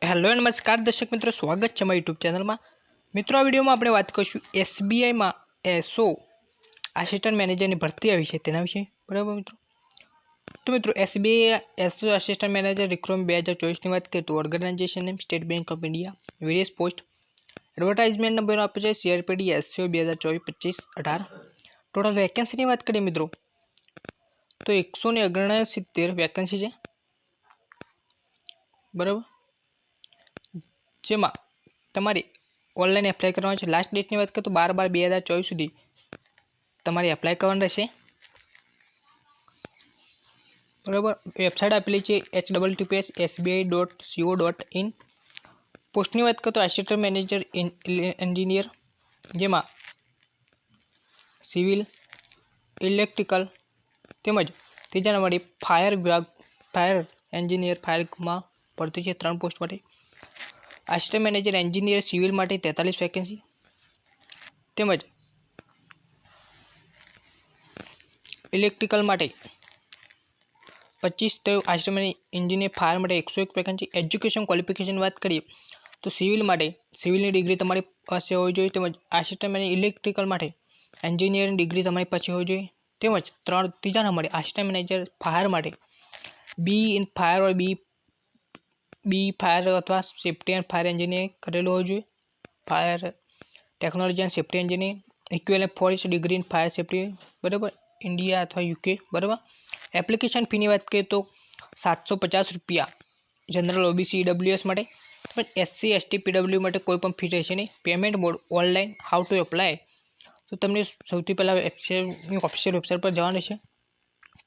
Hello नमस्कार दर्शक मित्रों, स्वागत है यूट्यूब चैनल में। मित्रों, आ वीडियो में આપણે વાત કરીશું SBI में एसओ असिस्टंट मैनेजर ની ભરતી આવી છે તેના વિશે, બરાબર મિત્રો। તો મિત્રો SBI SO assistant manager recruitment 2024 ની વાત કરીએ તો organisation name State Bank of India, various post, advertisement number आपे છે CRPD SCO 2024-25-18। टोटल वेकेन्सी ની વાત કરીએ મિત્રો તો 169 वेकेन्सी છે, बराबर। જેમાં તમારે ઓનલાઈન એપ્લાય કરવાનું છે। લાસ્ટ ડેટની વાત કરીએ તો 12/12/2024 સુધી તમારે એપ્લાય કરવાનું રહેશે, બરાબર। વેબસાઇટ આપેલી છે https://sbi.co.in। પોસ્ટની વાત કરીએ તો આસિસ્ટન્ટ મેનેજર એન્જિનિયર, જેમાં સિવિલ, ઇલેક્ટ્રિકલ તેમજ ત્રીજા નંબરે ફાયર વિભાગ, ફાયર એન્જિનિયર ફાયરમાં ભરતી છે 3 પોસ્ટ માટે। असिस्टंट मैनेजर एंजीनियर सिविल माटे 43 वेकेन्सी तेमज इलेक्ट्रिकल माटे 25। तो असिस्टंट एंजीनियर फायर माटे 101 वेकेन्सी। एज्युकेशन क्वॉलिफिकेशन बात करिए तो सिविल माटे सिविलनी डिग्री तमारी पासे होवी जोईए, तेमज असिस्टंट मैनेजर इलेक्ट्रिकल माटे एंजीनियरिंग डिग्री तमारी पासे होवी जोईए, तेमज तीजा नंबरे असिस्टंट मैनेजर फायर माटे बी इन फायर और बी फायर अथवा सेफ्टी एंड फायर एंजीनियरिंग करेलू हो जो। Fire technology and safety engineering equivalent 4 degree in fire safety, बराबर, इंडिया अथवा यूके, बराबर। एप्लिकेशन फी की बात करिए तो 750 रुपया जनरल OBC EWS माटे, SC ST PW माटे कोईपण फी रहेशे नहीं। Payment mode online. How to apply तो तमने सौथी पहला ऑफिशियल वेबसाइट पर जवानुं छे।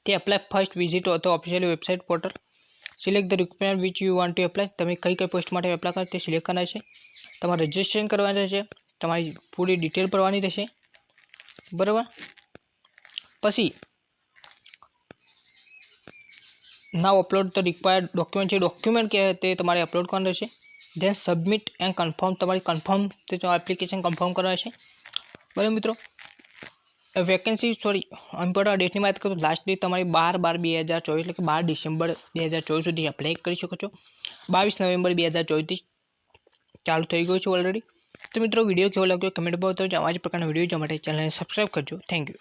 ते apply first visit to official website portal. Select the requirement which you want to apply. तमे कई पोस्ट माटे एप्लाय करो ते सिलेक्ट करना है। तमारे रजिस्ट्रेशन करवानुं रहेशे, तमारी पूरी डिटेल भरवानी रहेशे, बराबर। पछी now upload the required document छे, डॉक्यूमेंट के ते तमारे अपलोड करवानुं रहेशे। देन सबमिट एंड कन्फर्म, तमारी कन्फर्म ते एप्लिकेशन कन्फर्म करवानुं रहेशे, बराबर मित्रों। वेकेन्सी सॉरी इम्पोर्टન્ટ डेटनी बात करूँ तो लास्ट डेट तमारी 12/12/2024 એટલે કે 12 ડિસેમ્બર 2024 સુધી એપ્લાય કરી શકો છો। 22 નવેમ્બર 2024 ચાલુ થઈ ગયું છે ઓલરેડી। तो मित्रों, वीडियो કેવો લાગ્યો કમેન્ટ બોક્સમાં બતાવજો। આવા જ પ્રકારના વિડીયો જોવા માટે ચેનલને સબસ્ક્રાઇબ કરજો। Thank you.